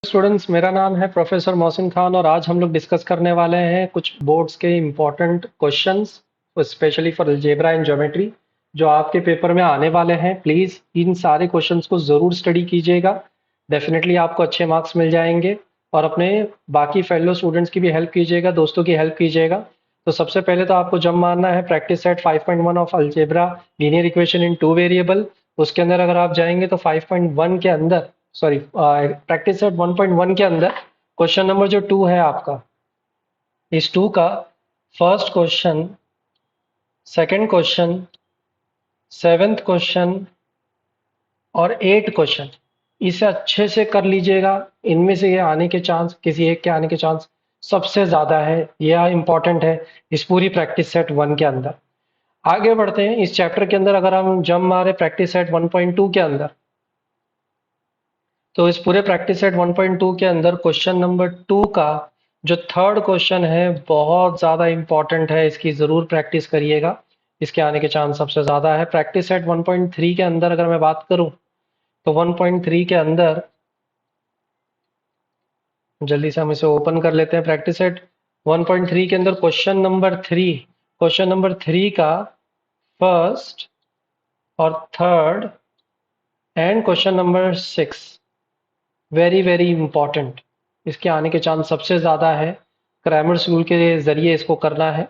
Students, मेरा नाम है प्रोफेसर मोहसिन खान और आज हम लोग डिस्कस करने वाले हैं कुछ बोर्ड्स के important questions specially for algebra and geometry जो आपके पेपर में आने वाले हैं। प्लीज़ इन सारे क्वेश्चंस को ज़रूर स्टडी कीजिएगा। डेफिनेटली आपको अच्छे मार्क्स मिल जाएंगे और अपने बाकी फेलो स्टूडेंट्स की भी हेल्प कीजिएगा, दोस्तों की हेल्प कीजिएगा। तो सबसे पहले तो आपको जब मारना है practice set 5.1 of algebra linear equation in two variable. उसके अंदर अगर आप जाएंगे तो 5.1 के अंदर प्रैक्टिस सेट 1.1 के अंदर क्वेश्चन नंबर जो 2 है आपका, इस 2 का first question, second question, seventh question और 8 क्वेश्चन इसे अच्छे से कर लीजिएगा। इनमें से ये आने के चांस, किसी एक के आने के चांस सबसे ज़्यादा है। यह इम्पॉर्टेंट है इस पूरी प्रैक्टिस सेट 1 के अंदर। आगे बढ़ते हैं इस चैप्टर के अंदर। अगर हम जंप मारे प्रैक्टिस सेट 1.2 के अंदर, तो इस पूरे प्रैक्टिस सेट 1.2 के अंदर क्वेश्चन नंबर 2 का जो थर्ड क्वेश्चन है बहुत ज़्यादा इंपॉर्टेंट है, इसकी ज़रूर प्रैक्टिस करिएगा। इसके आने के चांस सबसे ज़्यादा है। प्रैक्टिस सेट 1.3 के अंदर अगर मैं बात करूं तो 1.3 के अंदर जल्दी से हम इसे ओपन कर लेते हैं। प्रैक्टिस सेट 1.3 के अंदर क्वेश्चन नंबर थ्री का फर्स्ट और third and question number 6 very very important, इसके आने के चांस सबसे ज़्यादा है। क्रैमर्स रूल के ज़रिए इसको करना है।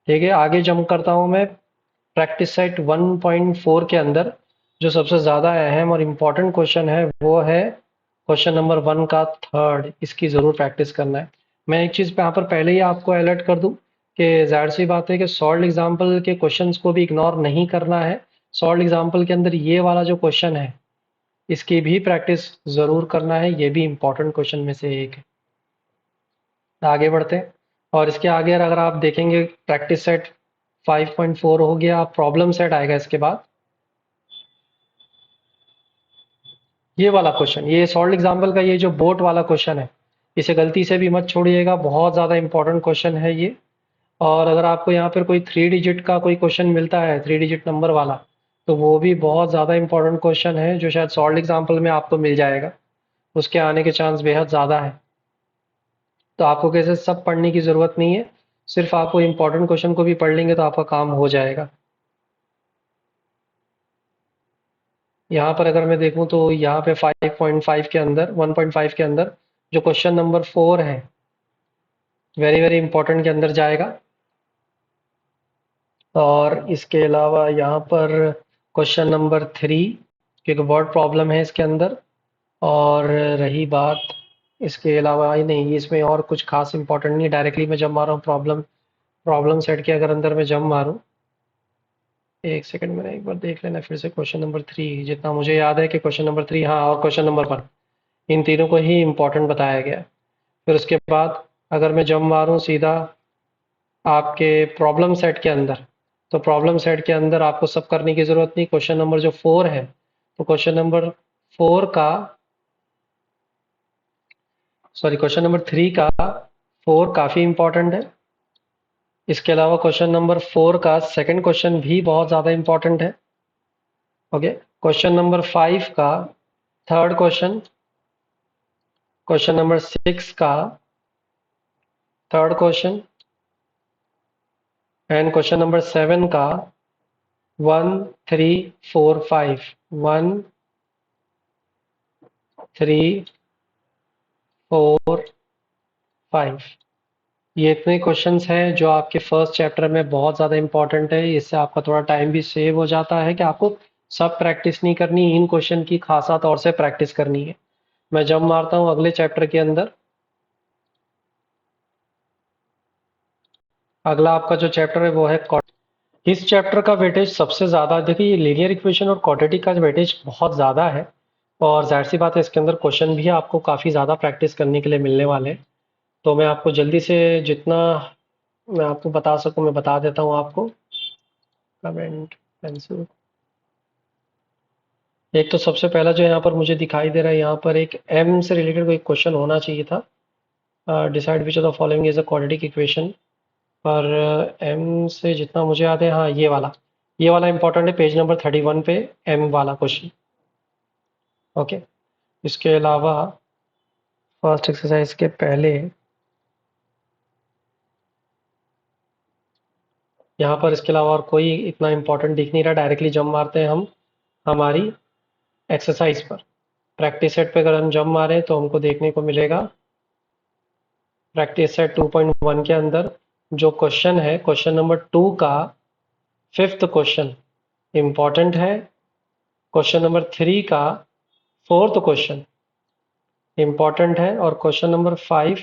ठीक है, आगे जंप करता हूँ मैं। प्रैक्टिस सेट 1.4 के अंदर जो सबसे ज़्यादा अहम और इम्पॉर्टेंट क्वेश्चन है वो है क्वेश्चन नंबर 1 का थर्ड। इसकी ज़रूर प्रैक्टिस करना है। मैं एक चीज़ पे यहाँ पर पहले ही आपको अलर्ट कर दूँ कि ज़ाहिर सी बात है कि सॉल्व एग्जाम्पल के क्वेश्चंस को भी इग्नोर नहीं करना है। सॉल्व एग्जाम्पल के अंदर ये वाला जो क्वेश्चन है इसकी भी प्रैक्टिस ज़रूर करना है। ये भी इम्पोर्टेंट क्वेश्चन में से एक है। आगे बढ़ते हैं और इसके आगे अगर आप देखेंगे प्रैक्टिस सेट 5.4 हो गया, प्रॉब्लम सेट आएगा इसके बाद। ये वाला क्वेश्चन, ये सॉल्व एग्जाम्पल का ये जो बोट वाला क्वेश्चन है, इसे गलती से भी मत छोड़िएगा। बहुत ज़्यादा इंपॉर्टेंट क्वेश्चन है ये। और अगर आपको यहाँ पर कोई 3 डिजिट का कोई क्वेश्चन मिलता है, 3 डिजिट नंबर वाला, तो वो भी बहुत ज़्यादा इंपॉर्टेंट क्वेश्चन है जो शायद सॉल्व एग्जाम्पल में आपको मिल जाएगा। उसके आने के चांस बेहद ज़्यादा है। तो आपको कैसे सब पढ़ने की ज़रूरत नहीं है, सिर्फ आपको इम्पोर्टेंट क्वेश्चन को भी पढ़ लेंगे तो आपका काम हो जाएगा। यहाँ पर अगर मैं देखूँ तो यहाँ पे 5.5 के अंदर 1.5 के अंदर जो क्वेश्चन नंबर 4 है वेरी वेरी इंपॉर्टेंट के अंदर जाएगा। और इसके अलावा यहाँ पर क्वेश्चन नंबर 3 क्योंकि वर्ड प्रॉब्लम है इसके अंदर। और रही बात इसके अलावा ही नहीं, इसमें और कुछ खास इंपॉर्टेंट नहीं। डायरेक्टली मैं जब मारा हूँ प्रॉब्लम सेट के अगर अंदर मैं जंप मारूं, एक सेकंड मैंने एक बार देख लेना फिर से। क्वेश्चन नंबर 3 जितना मुझे याद है कि क्वेश्चन नंबर 3, हाँ, और क्वेश्चन नंबर 1, इन तीनों को ही इंपॉर्टेंट बताया गया है। फिर उसके बाद अगर मैं जंप मारूं सीधा आपके प्रॉब्लम सेट के अंदर, तो प्रॉब्लम सेट के अंदर आपको सब करने की ज़रूरत नहीं। क्वेश्चन नंबर जो 4 है, तो क्वेश्चन नंबर 4 का क्वेश्चन नंबर 3 का 4 काफ़ी इंपॉर्टेंट है। इसके अलावा क्वेश्चन नंबर 4 का सेकंड क्वेश्चन भी बहुत ज़्यादा इंपॉर्टेंट है। ओके, क्वेश्चन नंबर 5 का थर्ड क्वेश्चन, क्वेश्चन नंबर 6 का third question and question number 7 का 1 3 4 5 1 3 4 5। ये इतने क्वेश्चंस हैं जो आपके फर्स्ट चैप्टर में बहुत ज़्यादा इंपॉर्टेंट है। इससे आपका थोड़ा टाइम भी सेव हो जाता है कि आपको सब प्रैक्टिस नहीं करनी, इन क्वेश्चन की खासा तौर से प्रैक्टिस करनी है। मैं जब मारता हूँ अगले चैप्टर के अंदर, अगला आपका जो चैप्टर है वो है इस चैप्टर का वेटेज सबसे ज़्यादा, देखिए ये लीनियर इक्वेशन और क्वाड्रेटिक का वेटेज बहुत ज़्यादा है। और जाहिर सी बात है इसके अंदर क्वेश्चन भी आपको काफ़ी ज़्यादा प्रैक्टिस करने के लिए मिलने वाले हैं। तो मैं आपको जल्दी से जितना मैं आपको बता सकूं मैं बता देता हूं आपको। कमेंट पेंसिल, एक तो सबसे पहला जो यहाँ पर मुझे दिखाई दे रहा है, यहाँ पर एक एम से रिलेटेड कोई क्वेश्चन होना चाहिए था। Decide which of the following is a quadratic equation. पर एम से जितना मुझे याद है, हाँ, ये वाला इंपॉर्टेंट है पेज नंबर 31 पे, एम वाला क्वेश्चन। ओके, इसके अलावा फर्स्ट एक्सरसाइज के पहले यहाँ पर इसके अलावा और कोई इतना इम्पोर्टेंट दिख नहीं रहा, डायरेक्टली जंप मारते हैं हम हमारी एक्सरसाइज पर। प्रैक्टिस सेट पे अगर हम जंप मारें तो हमको देखने को मिलेगा प्रैक्टिस सेट 2.1 के अंदर जो क्वेश्चन है, क्वेश्चन नंबर 2 का 5th क्वेश्चन इम्पॉर्टेंट है। क्वेश्चन नंबर 3 का 4th क्वेश्चन इम्पॉर्टेंट है और question number 5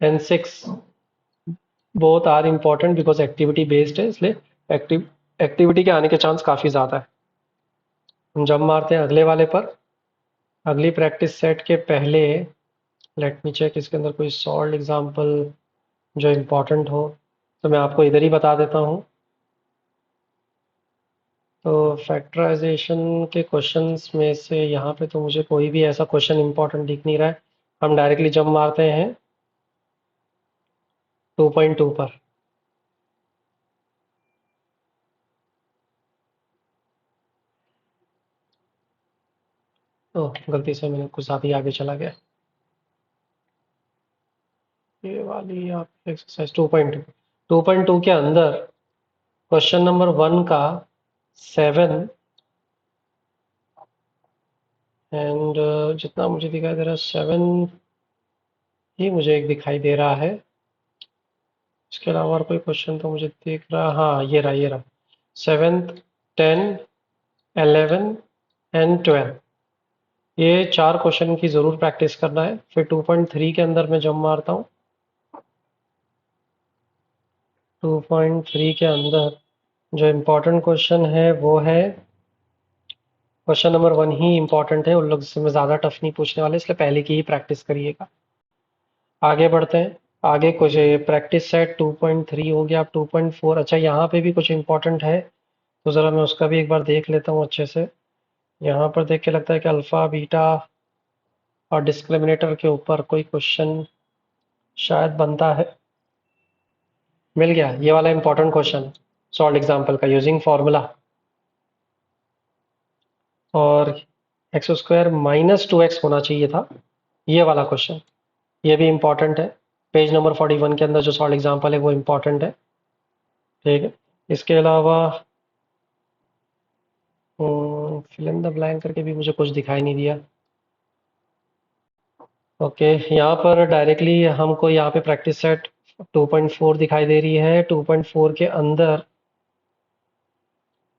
and 6 both are important because activity based है, इसलिए एक्टिविटी के आने के चांस काफ़ी ज़्यादा है। हम जंप मारते हैं अगले वाले पर। अगली प्रैक्टिस सेट के पहले लेट मी चेक इसके अंदर कोई सॉल्व एग्जांपल जो इम्पोर्टेंट हो, तो मैं आपको इधर ही बता देता हूँ। तो फैक्टराइजेशन के क्वेश्चंस में से यहाँ पे तो मुझे कोई भी ऐसा क्वेश्चन इम्पोर्टेंट दिख नहीं रहा है। हम डायरेक्टली जंप मारते हैं 2.2 पर। ओह, गलती से मैंने कुछ ज़्यादा ही आगे चला गया। ये वाली आप एक्सरसाइज 2.2 के अंदर क्वेश्चन नंबर 1 का 7 एंड जितना मुझे दिखाई दे रहा है 7 ही मुझे एक दिखाई दे रहा है। इसके अलावा और कोई क्वेश्चन तो मुझे दिख रहा, हाँ ये रहा 7th 10 11 एंड 12। ये 4 क्वेश्चन की ज़रूर प्रैक्टिस करना है। फिर 2.3 के अंदर मैं जंप मारता हूँ। 2.3 के अंदर जो इम्पोर्टेंट क्वेश्चन है वो है क्वेश्चन नंबर 1 ही इम्पोर्टेंट है। उन लोग से मैं ज़्यादा टफ नहीं पूछने वाले, इसलिए पहले की ही प्रैक्टिस करिएगा। आगे बढ़ते हैं। आगे कुछ प्रैक्टिस सेट 2.3 हो गया। अब 2.4, अच्छा यहाँ पे भी कुछ इम्पोर्टेंट है तो ज़रा मैं उसका भी एक बार देख लेता हूँ अच्छे से। यहाँ पर देख के लगता है कि अल्फ़ा बीटा और डिस्क्रिमिनेटर के ऊपर कोई क्वेश्चन शायद बनता है। मिल गया ये वाला इम्पोर्टेंट क्वेश्चन सॉल्व एग्जाम्पल का यूजिंग फॉर्मूला। और एक्स स्क्वायर माइनस 2x होना चाहिए था, ये वाला क्वेश्चन। ये भी इम्पोर्टेंट है। पेज नंबर 41 के अंदर जो सॉल्व एग्जाम्पल है वो इम्पोर्टेंट है। ठीक है, इसके अलावा फिल इन द ब्लैंक करके भी मुझे कुछ दिखाई नहीं दिया। ओके, यहाँ पर डायरेक्टली हमको यहाँ पे प्रैक्टिस सेट 2.4 दिखाई दे रही है। 2.4 के अंदर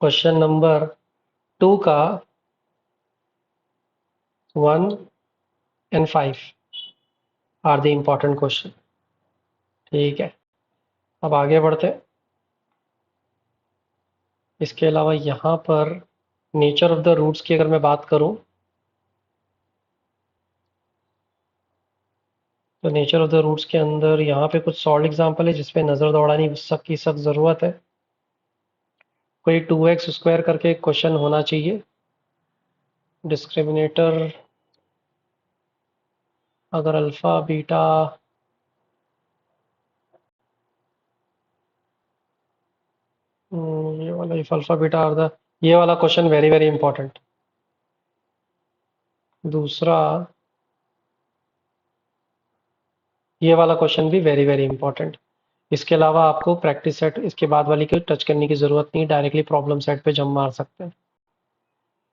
क्वेश्चन नंबर 2 का 1 and 5 are the important question. ठीक है, अब आगे बढ़ते हैं। इसके अलावा यहाँ पर नेचर ऑफ द रूट्स की अगर मैं बात करूँ तो नेचर ऑफ द रूट्स के अंदर यहाँ पे कुछ सॉल्व एग्जाम्पल है जिसपे नज़र दौड़ानी सब की सब ज़रूरत है। कोई 2x स्क्वायर करके क्वेश्चन होना चाहिए। डिस्क्रिमिनेटर अगर अल्फ़ा बीटा ये वाला if alpha beta are the, ये वाला क्वेश्चन वेरी वेरी इंपॉर्टेंट। दूसरा ये वाला क्वेश्चन भी वेरी वेरी इंपॉर्टेंट। इसके अलावा आपको प्रैक्टिस सेट इसके बाद वाली की टच करने की ज़रूरत नहीं, डायरेक्टली प्रॉब्लम सेट पे जंप मार सकते हैं।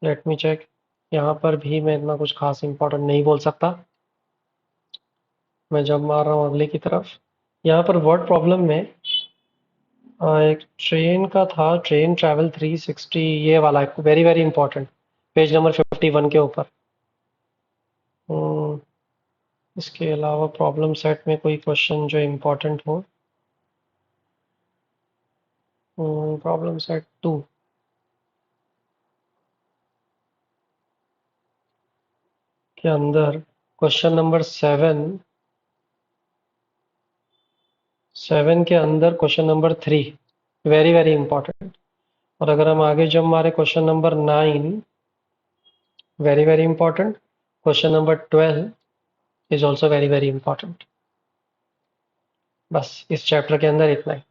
लेट मी चेक, यहाँ पर भी मैं इतना कुछ खास इंपॉर्टेंट नहीं बोल सकता। मैं जंप मार रहा हूँ अगले की तरफ। यहाँ पर वर्ड प्रॉब्लम में एक ट्रेन का था, ट्रेन ट्रैवल 360, ये वाला very very important, page number 51 के ऊपर। इसके अलावा प्रॉब्लम सेट में कोई क्वेश्चन जो इम्पोर्टेंट हो, प्रॉब्लम सेट 2 के अंदर क्वेश्चन नंबर 7 के अंदर question number 3 very very important. और अगर हम आगे जब हमारे question number 9 very very important, question number 12 is also very very important. बस इस चैप्टर के अंदर इतना ही।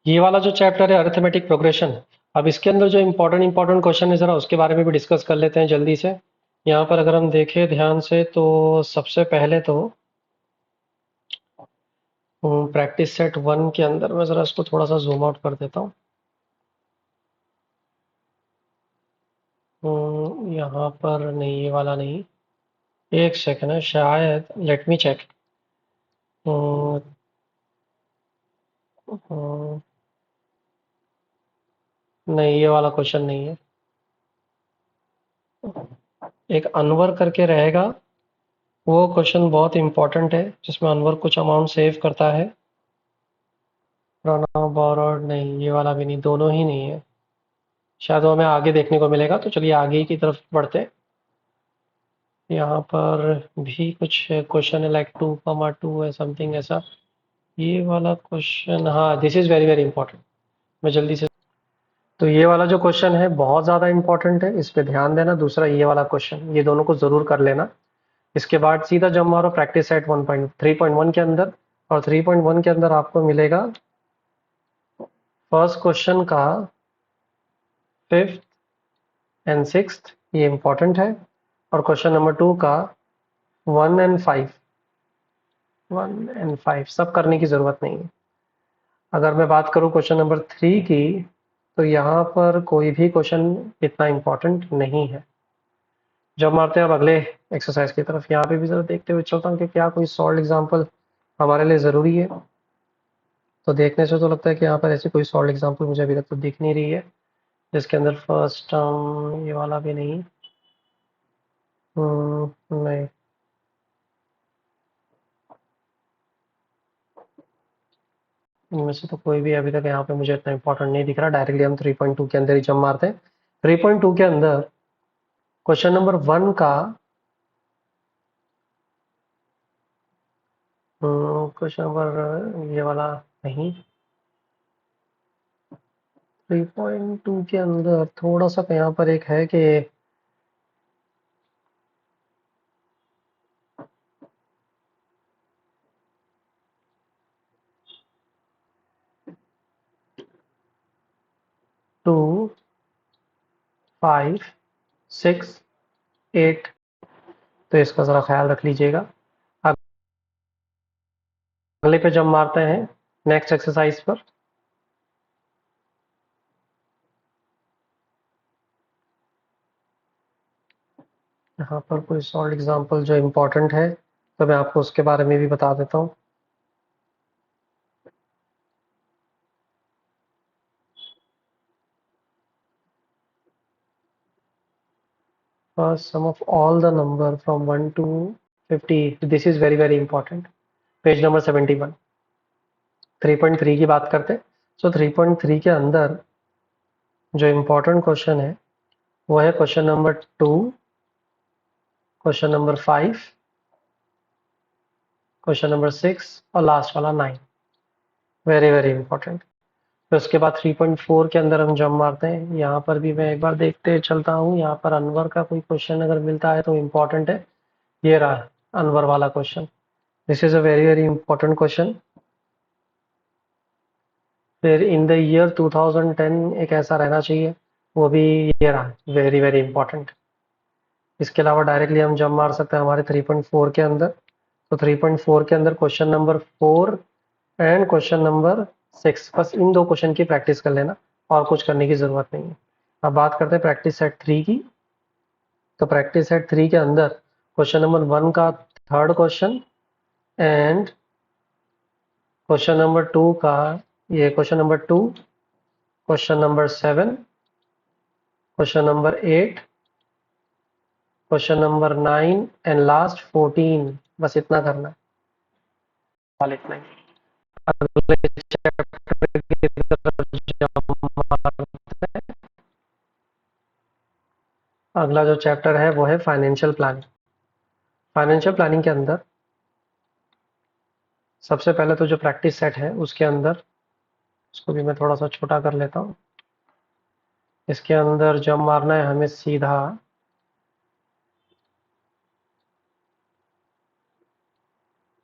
ये वाला जो चैप्टर है अरिथमेटिक प्रोग्रेशन, अब इसके अंदर जो इम्पोर्टेंट क्वेश्चन है ज़रा उसके बारे में भी डिस्कस कर लेते हैं जल्दी से। यहाँ पर अगर हम देखें ध्यान से तो सबसे पहले तो प्रैक्टिस सेट 1 के अंदर मैं ज़रा इसको थोड़ा-सा ज़ूम आउट कर देता हूँ। यहाँ पर नहीं, ये वाला नहीं। एक सेकंड है, शायद लेट मी चेक। उम, उम, नहीं, ये वाला क्वेश्चन नहीं है। एक अनवर करके रहेगा, वो क्वेश्चन बहुत इम्पोर्टेंट है, जिसमें अनवर कुछ अमाउंट सेव करता है। प्रणव बोरोड नहीं, ये वाला भी नहीं, दोनों ही नहीं है। शायद वो हमें आगे देखने को मिलेगा, तो चलिए आगे की तरफ बढ़ते हैं। यहाँ पर भी कुछ क्वेश्चन है लाइक 2,2 है समथिंग ऐसा। ये वाला क्वेश्चन, हाँ, this is very very important. मैं जल्दी से, तो ये वाला जो क्वेश्चन है बहुत ज़्यादा इंपॉर्टेंट है, इस पे ध्यान देना। दूसरा ये वाला क्वेश्चन, ये दोनों को ज़रूर कर लेना। इसके बाद सीधा जंप मारो प्रैक्टिस सेट 1.3.1 के अंदर, और 3.1 के अंदर आपको मिलेगा फर्स्ट क्वेश्चन का 5th एंड 6th, ये इंपॉर्टेंट है। और क्वेश्चन नंबर 2 का 1 एंड 5, 1 एंड 5 सब करने की ज़रूरत नहीं है। अगर मैं बात करूँ क्वेश्चन नंबर 3 की, तो यहाँ पर कोई भी क्वेश्चन इतना इम्पोर्टेंट नहीं है। जब मारते हैं अब अगले एक्सरसाइज की तरफ, यहाँ पे भी ज़रा देखते हुए चलता हूँ कि क्या कोई सॉल्व एग्जाम्पल हमारे लिए ज़रूरी है। तो देखने से तो लगता है कि यहाँ पर ऐसी कोई सॉल्व एग्जाम्पल मुझे अभी तक तो दिख नहीं रही है, जिसके अंदर फर्स्ट टर्म, ये वाला भी नहीं। नहीं, इनमें से तो कोई भी अभी तक यहाँ पे मुझे इतना इंपॉर्टेंट नहीं दिख रहा। डायरेक्टली हम 3.2 के अंदर ही जंप मारते हैं। 3.2 के अंदर क्वेश्चन नंबर 1 का, क्वेश्चन नंबर ये वाला नहीं। 3.2 के अंदर थोड़ा सा यहाँ पर एक है कि 2, 5, 6, 8, तो इसका ज़रा ख्याल रख लीजिएगा। अगले पे जंप मारते हैं नेक्स्ट एक्सरसाइज पर। यहाँ पर कोई सॉल्व एग्जांपल जो इम्पोर्टेंट है, तो मैं आपको उसके बारे में भी बता देता हूँ। First sum of all the number from 1 to 50, this is very very important. Page number 71, 3.3 की बात करते हैं। सो 3.3 के अंदर जो इम्पोर्टेंट क्वेश्चन है वो है question number 2, question number 5, question number 6 और लास्ट वाला 9। Very very important. फिर उसके बाद 3.4 के अंदर हम जंप मारते हैं। यहाँ पर भी मैं एक बार देखते चलता हूँ, यहाँ पर अनवर का कोई क्वेश्चन अगर मिलता है तो इम्पोर्टेंट है। ये रहा अनवर वाला question. This is a very very important question. फिर इन द ईयर 2010 एक ऐसा रहना चाहिए, वो भी ये रहा, वेरी वेरी इंपॉर्टेंट। इसके अलावा डायरेक्टली हम जंप मार सकते हैं हमारे 3.4 के अंदर। तो 3.4 के अंदर question number 4 and question number 6, बस इन दो क्वेश्चन की प्रैक्टिस कर लेना, और कुछ करने की ज़रूरत नहीं है। अब बात करते हैं प्रैक्टिस सेट 3 की। तो प्रैक्टिस सेट 3 के अंदर क्वेश्चन नंबर 1 का third question and question number 2 का, ये question number 2, question number 7, question number 8, question number 9 and last 14, बस इतना करना है। हाल इतना ही। अगले चैप्टर की तरफ jump मारते हैं। अगला जो चैप्टर है वो है फाइनेंशियल प्लानिंग। फाइनेंशियल प्लानिंग के अंदर सबसे पहले तो जो प्रैक्टिस सेट है उसके अंदर, उसको भी मैं थोड़ा सा छोटा कर लेता हूँ। इसके अंदर जंप मारना है हमें सीधा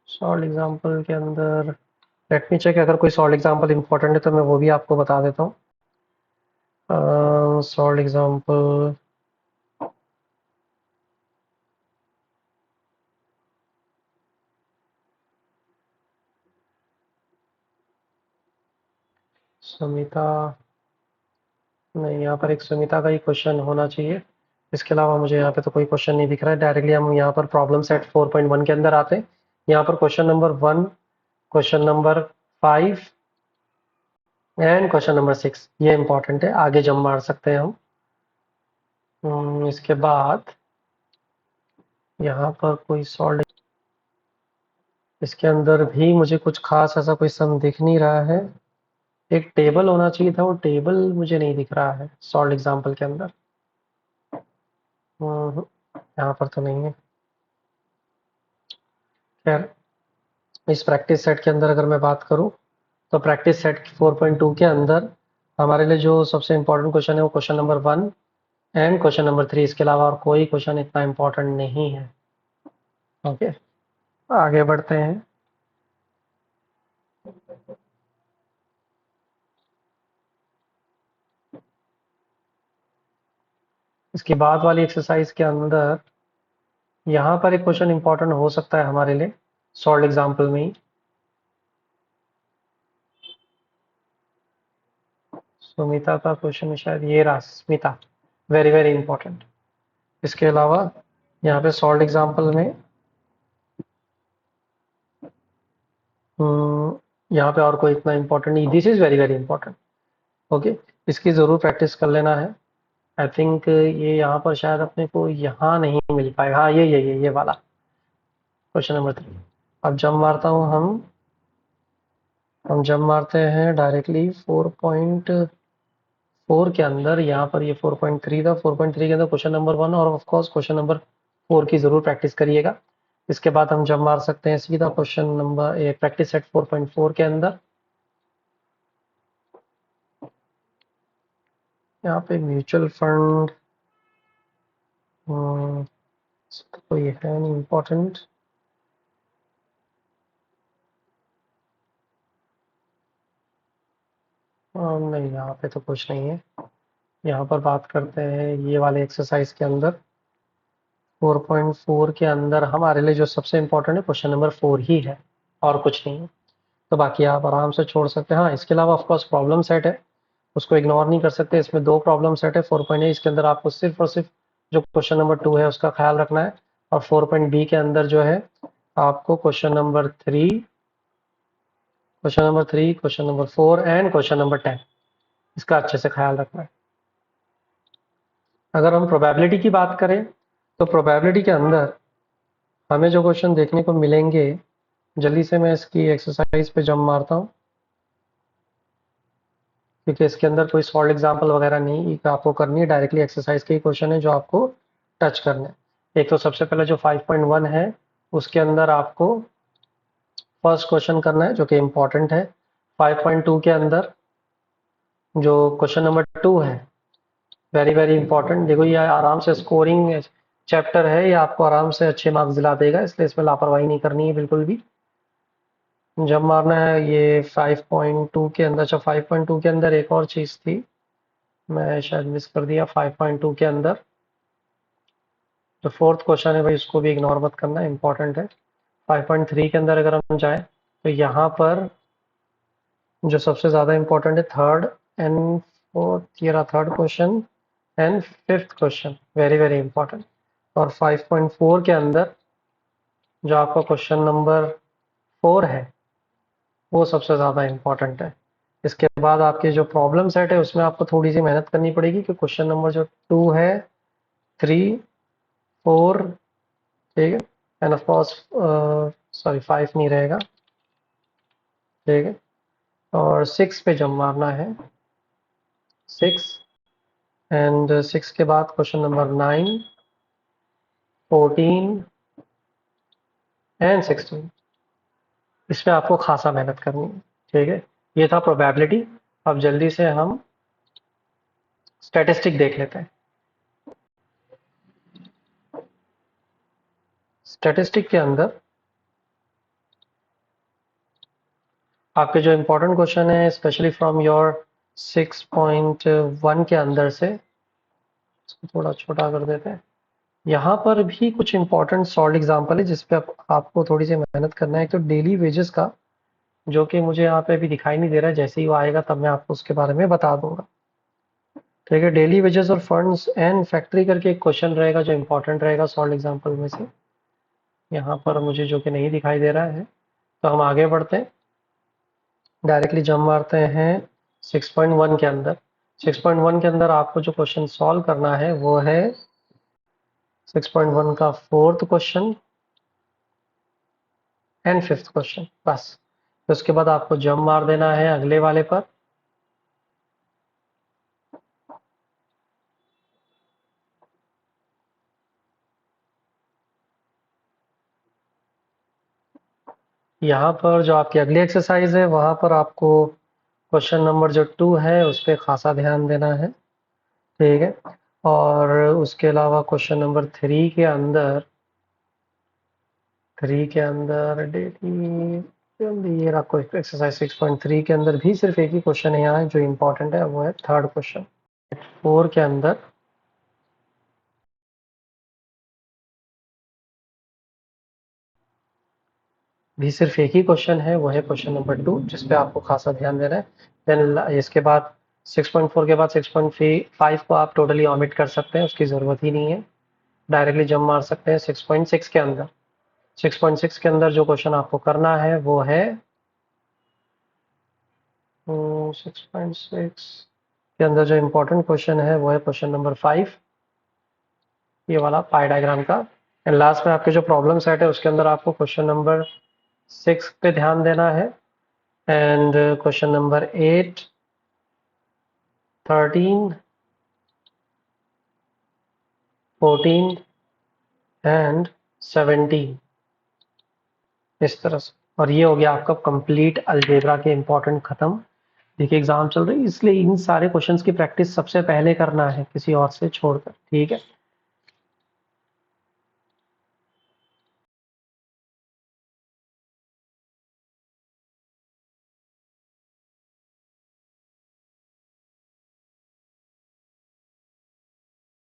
सॉल्व एग्जांपल के अंदर। लेट मी चेक, अगर कोई सॉल्व एग्जांपल इंपॉर्टेंट है तो मैं वो भी आपको बता देता हूँ। सॉल्व एग्जांपल सुमिता, नहीं, यहाँ पर एक सुमिता का ही क्वेश्चन होना चाहिए। इसके अलावा मुझे यहाँ पे तो कोई क्वेश्चन नहीं दिख रहा है। डायरेक्टली हम यहाँ पर प्रॉब्लम सेट 4.1 के अंदर आते हैं। यहाँ पर question number 1, question number 5 and question number 6 ये इंपॉर्टेंट है, आगे जम मार सकते हैं हम। इसके बाद यहाँ पर कोई सॉल्व, इसके अंदर भी मुझे कुछ खास ऐसा कोई सम दिख नहीं रहा है। एक टेबल होना चाहिए था, वो टेबल मुझे नहीं दिख रहा है सॉल्व एग्जाम्पल के अंदर। यहाँ पर तो नहीं है। खैर, इस प्रैक्टिस सेट के अंदर अगर मैं बात करूँ तो प्रैक्टिस सेट 4.2 के अंदर हमारे लिए जो सबसे इम्पोर्टेंट क्वेश्चन है वो question number 1 and question number 3। इसके अलावा और कोई क्वेश्चन इतना इम्पोर्टेंट नहीं है। ओके, आगे बढ़ते हैं। इसके बाद वाली एक्सरसाइज के अंदर यहाँ पर एक क्वेश्चन इंपॉर्टेंट हो सकता है हमारे लिए सॉल्व एग्जाम्पल में ही। सुमिता का क्वेश्चन शायद ये रहा, स्मिता, वेरी वेरी इंपॉर्टेंट। इसके अलावा यहाँ पे सॉल्व एग्जाम्पल में यहाँ पे और कोई इतना इंपॉर्टेंट नहीं। This is very very important. Okay, इसकी ज़रूर प्रैक्टिस कर लेना है। आई थिंक ये यहाँ पर शायद अपने को यहाँ नहीं मिल पाएगा। हाँ, ये वाला क्वेश्चन नंबर 3। अब जब मारता हूँ हम जब मारते हैं डायरेक्टली 4.4 के अंदर। यहाँ पर ये 4.3 था। 4.3 के अंदर क्वेश्चन नंबर 1 और ऑफ कोर्स क्वेश्चन नंबर 4 की ज़रूर प्रैक्टिस करिएगा। इसके बाद हम जब मार सकते हैं सीधा क्वेश्चन नंबर प्रैक्टिस सेट 4.4 के अंदर। यहाँ पे म्यूचुअल फंड तो ये है नहीं इम्पोर्टेंट। नहीं, यहाँ पे तो कुछ नहीं है। यहाँ पर बात करते हैं ये वाले एक्सरसाइज के अंदर 4.4 के अंदर हमारे लिए जो सबसे इम्पोर्टेंट है क्वेश्चन नंबर 4 ही है और कुछ नहीं है। तो बाकी आप आराम से छोड़ सकते हैं। हाँ, इसके अलावा ऑफकोर्स प्रॉब्लम सेट है, उसको इग्नोर नहीं कर सकते। इसमें 2 प्रॉब्लम सेट है 4.8। इसके अंदर आपको सिर्फ और सिर्फ जो क्वेश्चन नंबर 2 है उसका ख्याल रखना है। और 4.b के अंदर जो है आपको question number 3, question number 4 and question number 10 इसका अच्छे से ख्याल रखना है। अगर हम प्रोबेबिलिटी की बात करें तो प्रोबेबिलिटी के अंदर हमें जो क्वेश्चन देखने को मिलेंगे, जल्दी से मैं इसकी एक्सरसाइज पे जंप मारता हूँ क्योंकि इसके अंदर कोई सॉल्व एग्जाम्पल वगैरह नहीं आपको करनी है। डायरेक्टली एक्सरसाइज के ही क्वेश्चन है जो आपको टच करने हैं। एक तो सबसे पहले जो 5.1 है उसके अंदर आपको फर्स्ट क्वेश्चन करना है जो कि इम्पोर्टेंट है। 5.2 के अंदर जो क्वेश्चन नंबर 2 है वेरी वेरी इंपॉर्टेंट। देखो ये आराम से स्कोरिंग चैप्टर है, ये आपको आराम से अच्छे मार्क्स दिला देगा, इसलिए इसमें लापरवाही नहीं करनी है बिल्कुल भी। जब मारना है ये 5.2 के अंदर। अच्छा, 5.2 के अंदर एक और चीज़ थी, मैं शायद मिस कर दिया। 5.2 के अंदर जो फोर्थ क्वेश्चन है भाई उसको भी इग्नोर मत करना, इंपॉर्टेंट है। 5.3 के अंदर अगर हम जाएं तो यहाँ पर जो सबसे ज़्यादा इंपॉर्टेंट है थर्ड एंड फोर्थ, ये रहा third question and fifth question, very very important. और 5.4 के अंदर जो आपका क्वेश्चन नंबर 4 है वो सबसे ज़्यादा इंपॉर्टेंट है। इसके बाद आपके जो प्रॉब्लम सेट है उसमें आपको थोड़ी सी मेहनत करनी पड़ेगी कि क्वेश्चन नंबर जो 2 है, 3, 4, ठीक है, एंड ऑफ कोर्स सॉरी 5 नहीं रहेगा, ठीक है। और 6 पे जंप मारना है, 6 एंड 6 के बाद क्वेश्चन नंबर 9, 14 एंड 16। इस पे आपको खासा मेहनत करनी है, ठीक है। ये था प्रोबेबिलिटी। अब जल्दी से हम स्टैटिस्टिक देख लेते हैं। स्टैटिस्टिक के अंदर आपके जो इम्पोर्टेंट क्वेश्चन है स्पेशली फ्रॉम योर 6.1 के अंदर से, इसको थोड़ा छोटा कर देते हैं। यहाँ पर भी कुछ इम्पोर्टेंट सॉल्व एग्जाम्पल है जिस पे आपको थोड़ी सी मेहनत करना है। एक तो डेली वेजेस का जो कि मुझे यहाँ पे अभी दिखाई नहीं दे रहा है, जैसे ही वो आएगा तब मैं आपको उसके बारे में बता दूंगा। ठीक है, डेली वेजेस और फंड्स एंड फैक्ट्री करके एक क्वेश्चन रहेगा जो इंपॉर्टेंट रहेगा सॉल्व एग्जाम्पल में से, यहाँ पर मुझे जो कि नहीं दिखाई दे रहा है। तो हम आगे बढ़ते हैं, डायरेक्टली जंप मारते हैं 6.1 के अंदर। 6.1 के अंदर आपको जो क्वेश्चन सॉल्व करना है वो है 6.1 का 4th question and 5th question, बस। तो उसके बाद आपको जंप मार देना है अगले वाले पर। यहाँ पर जो आपकी अगली एक्सरसाइज है वहाँ पर आपको क्वेश्चन नंबर जो 2 है उस पर खासा ध्यान देना है। ठीक है, और उसके अलावा क्वेश्चन नंबर 3 के अंदर, डेली ये रहा एक्सरसाइज 6.3 के अंदर भी सिर्फ एक ही क्वेश्चन यहाँ है जो इम्पोर्टेंट है, वो है 3rd क्वेश्चन। 4 के अंदर भी सिर्फ एक ही क्वेश्चन है, वो है क्वेश्चन नंबर 2, जिस पे आपको खासा ध्यान देना है। देन इसके बाद 6.4 के बाद 6.5 को आप टोटली ऑमिट कर सकते हैं, उसकी ज़रूरत ही नहीं है। डायरेक्टली जंप मार सकते हैं 6.6 के अंदर। 6.6 के अंदर जो क्वेश्चन आपको करना है वो है 6.6 के अंदर जो इम्पोर्टेंट क्वेश्चन है वो है क्वेश्चन नंबर 5, ये वाला पाई डायग्राम का। एंड लास्ट में आपके जो प्रॉब्लम सेट है उसके अंदर आपको क्वेश्चन नंबर 6 पे ध्यान देना है, एंड क्वेश्चन नंबर 8, 13, 14 एंड 17, इस तरह से। और ये हो गया आपका कंप्लीट अलजेब्रा के इम्पोर्टेंट खत्म। देखिए एग्जाम चल रही है इसलिए इन सारे क्वेश्चंस की प्रैक्टिस सबसे पहले करना है किसी और से छोड़कर, ठीक है।